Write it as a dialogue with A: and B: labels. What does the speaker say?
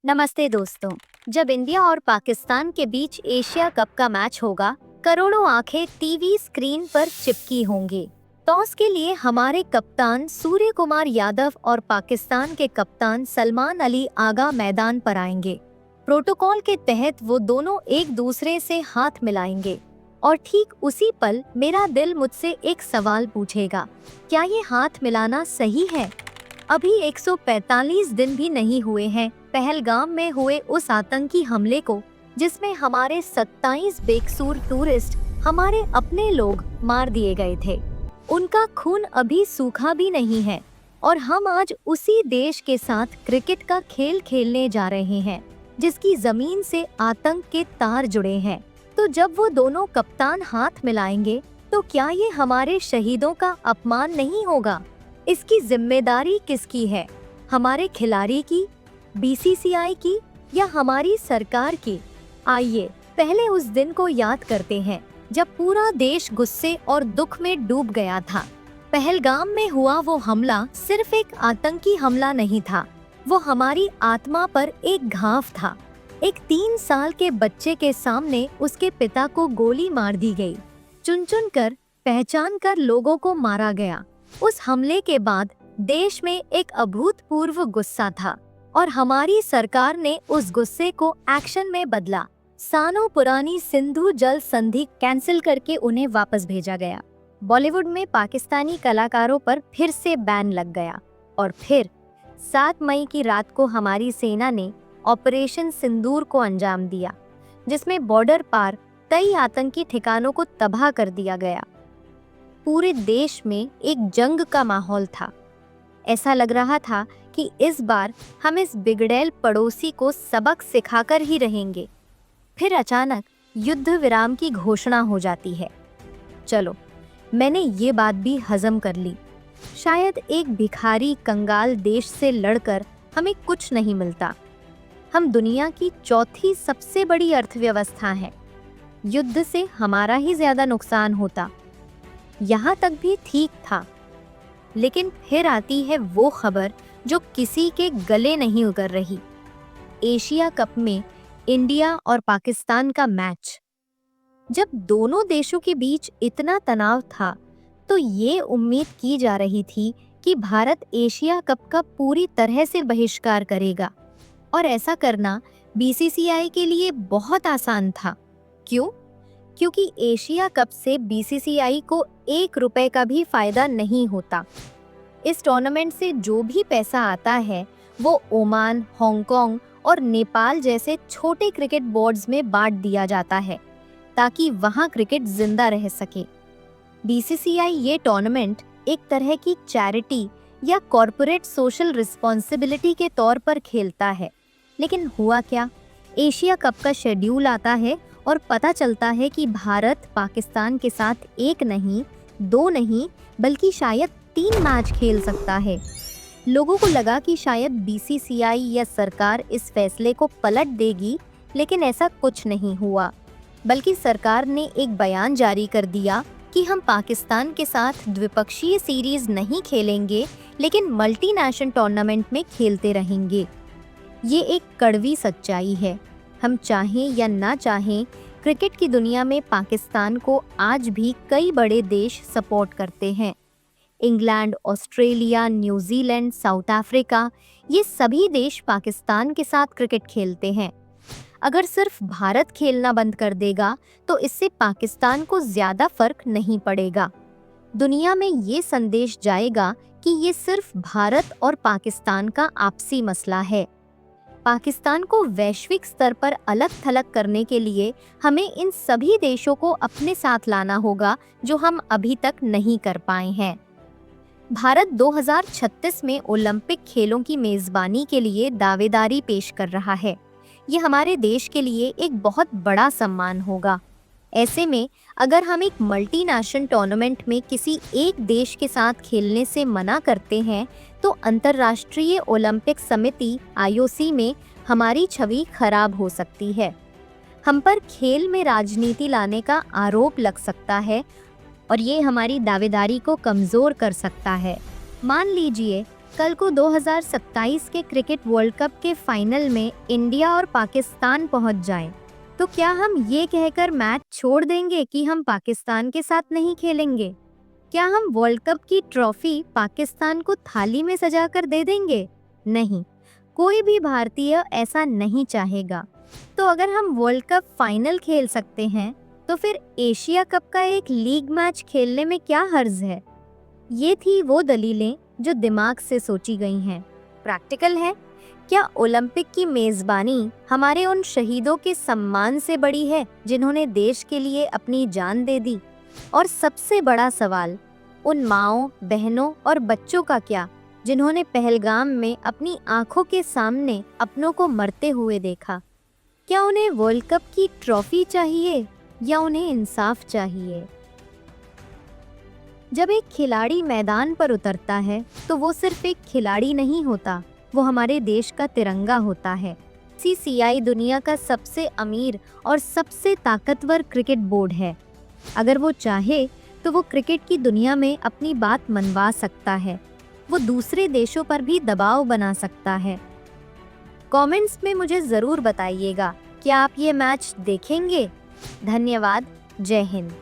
A: नमस्ते दोस्तों। जब इंडिया और पाकिस्तान के बीच एशिया कप का मैच होगा, करोड़ों आंखें टीवी स्क्रीन पर चिपकी होंगी। टॉस के लिए हमारे कप्तान सूर्य कुमार यादव और पाकिस्तान के कप्तान सलमान अली आगा मैदान पर आएंगे। प्रोटोकॉल के तहत वो दोनों एक दूसरे से हाथ मिलाएंगे और ठीक उसी पल मेरा दिल मुझसे एक सवाल पूछेगा, क्या ये हाथ मिलाना सही है? अभी 145 दिन भी नहीं हुए हैं पहलगाम में हुए उस आतंकी हमले को, जिसमें हमारे 27 बेकसूर टूरिस्ट, हमारे अपने लोग मार दिए गए थे। उनका खून अभी सूखा भी नहीं है और हम आज उसी देश के साथ क्रिकेट का खेल खेलने जा रहे हैं, जिसकी जमीन से आतंक के तार जुड़े हैं। तो जब वो दोनों कप्तान हाथ मिलाएंगे, तो क्या ये हमारे शहीदों का अपमान नहीं होगा? इसकी जिम्मेदारी किसकी है? हमारे खिलाड़ी की, बीसीसीआई की या हमारी सरकार की? आइए पहले उस दिन को याद करते हैं जब पूरा देश गुस्से और दुख में डूब गया था। पहलगाम में हुआ वो हमला सिर्फ एक आतंकी हमला नहीं था, वो हमारी आत्मा पर एक घाव था। एक 3 साल के बच्चे के सामने उसके पिता को गोली मार दी गई। चुन चुन कर, पहचान कर लोगों को मारा गया। उस हमले के बाद देश में एक अभूतपूर्व गुस्सा था और हमारी सरकार ने उस गुस्से को एक्शन में बदला। सालों पुरानी सिंधु जल संधि कैंसिल करके उन्हें वापस भेजा गया। बॉलीवुड में पाकिस्तानी कलाकारों पर फिर से बैन लग गया और फिर 7 मई की रात को हमारी सेना ने ऑपरेशन सिंदूर को अंजाम दिया, जिसमें बॉर्डर पार कई आतंकी ठिकानों को तबाह कर दिया गया। पूरे देश में एक जंग का माहौल था। ऐसा लग रहा था कि इस बार हम इस बिगड़ैल पड़ोसी को सबक सिखाकर ही रहेंगे। फिर अचानक युद्ध विराम की घोषणा हो जाती है। चलो, मैंने ये बात भी हजम कर ली। शायद एक भिखारी कंगाल देश से लड़कर हमें कुछ नहीं मिलता। हम दुनिया की चौथी सबसे बड़ी अर्थव्यवस्था हैं। युद्ध से हमारा ही ज्यादा नुकसान होता। यहाँ तक भी ठीक था, लेकिन फिर आती है वो खबर जो किसी के गले नहीं उतर रही। एशिया कप में इंडिया और पाकिस्तान का मैच। जब दोनों देशों के बीच इतना तनाव था, तो ये उम्मीद की जा रही थी कि भारत एशिया कप का पूरी तरह से बहिष्कार करेगा और ऐसा करना बीसीसीआई के लिए बहुत आसान था। क्यों? क्योंकि एशिया कप से बीसीसीआई को 1 रुपए का भी फायदा नहीं होता। इस टूर्नामेंट से जो भी पैसा आता है, वो ओमान, हांगकांग और नेपाल जैसे छोटे क्रिकेट बोर्ड्स में बांट दिया जाता है, ताकि वहां क्रिकेट जिंदा रह सके। बीसीसीआई ये टूर्नामेंट एक तरह की चैरिटी या कॉर्पोरेट सोशल रिस्पॉन्सिबिलिटी के तौर पर खेलता है। लेकिन हुआ क्या? एशिया कप का शेड्यूल आता है और पता चलता है कि भारत पाकिस्तान के साथ 1 नहीं, 2 नहीं, बल्कि शायद 3 मैच खेल सकता है। लोगों को लगा कि शायद बीसीसीआई या सरकार इस फैसले को पलट देगी, लेकिन ऐसा कुछ नहीं हुआ। बल्कि सरकार ने एक बयान जारी कर दिया कि हम पाकिस्तान के साथ द्विपक्षीय सीरीज नहीं खेलेंगे, लेकिन मल्टीनेशनल टूर्नामेंट में खेलते रहेंगे। ये एक कड़वी सच्चाई है। हम चाहें या ना चाहें, क्रिकेट की दुनिया में पाकिस्तान को आज भी कई बड़े देश सपोर्ट करते हैं। England, Australia, New Zealand, south Africa, ये सभी देश पाकिस्तान के साथ क्रिकेट खेलते हैं। अगर सिर्फ भारत खेलना बंद कर देगा, तो इससे पाकिस्तान को ज्यादा फर्क नहीं पड़ेगा। दुनिया में ये संदेश जाएगा कि ये सिर्फ भारत और पाकिस्तान का आपसी मसला है। पाकिस्तान को वैश्विक स्तर पर अलग थलग करने के लिए हमें इन सभी देशों को अपने साथ लाना होगा, जो हम अभी तक नहीं कर पाए हैं। भारत 2036 में ओलंपिक खेलों की मेजबानी के लिए दावेदारी पेश कर रहा है। ये हमारे देश के लिए एक बहुत बड़ा सम्मान होगा। ऐसे में अगर हम एक मल्टीनेशनल टूर्नामेंट में किसी एक देश के साथ खेलने से मना करते हैं, तो अंतर्राष्ट्रीय ओलंपिक समिति (IOC) में हमारी छवि खराब हो सकती है। हम पर खेल में राजनीति लाने का आरोप लग सकता है और ये हमारी दावेदारी को कमजोर कर सकता है। मान लीजिए कल को 2027 के क्रिकेट वर्ल्ड कप के फाइनल में इंडिया और पाकिस्तान पहुंच जाएं, तो क्या हम ये कहकर मैच छोड़ देंगे कि हम पाकिस्तान के साथ नहीं खेलेंगे? क्या हम वर्ल्ड कप की ट्रॉफी पाकिस्तान को थाली में सजाकर दे देंगे? नहीं, कोई भी भारतीय ऐसा नहीं चाहेगा। तो अगर हम वर्ल्ड कप फाइनल खेल सकते हैं, तो फिर एशिया कप का एक लीग मैच खेलने में क्या हर्ज है? ये थी वो दलीलें जो दिमाग से सोची गई हैं। प्रैक्टिकल है। क्या ओलंपिक की मेजबानी हमारे उन शहीदों के सम्मान से बड़ी है जिन्होंने देश के लिए अपनी जान दे दी? और सबसे बड़ा सवाल, उन माँओं, बहनों और बच्चों का क्या जिन्होंने पहलगाम में अपनी आंखों के सामने अपनों को मरते हुए देखा? क्या उन्हें वर्ल्ड कप की ट्रॉफी चाहिए या उन्हें इंसाफ चाहिए? जब एक खिलाड़ी मैदान पर उतरता है तो वो सिर्फ एक खिलाड़ी नहीं होता, वो हमारे देश का तिरंगा होता है। बीसीसीआई दुनिया का सबसे अमीर और सबसे ताकतवर क्रिकेट बोर्ड है। अगर वो चाहे तो वो क्रिकेट की दुनिया में अपनी बात मनवा सकता है। वो दूसरे देशों पर भी दबाव बना सकता है। कमेंट्स में मुझे ज़रूर बताइएगा, क्या आप ये मैच देखेंगे? धन्यवाद। जय हिंद।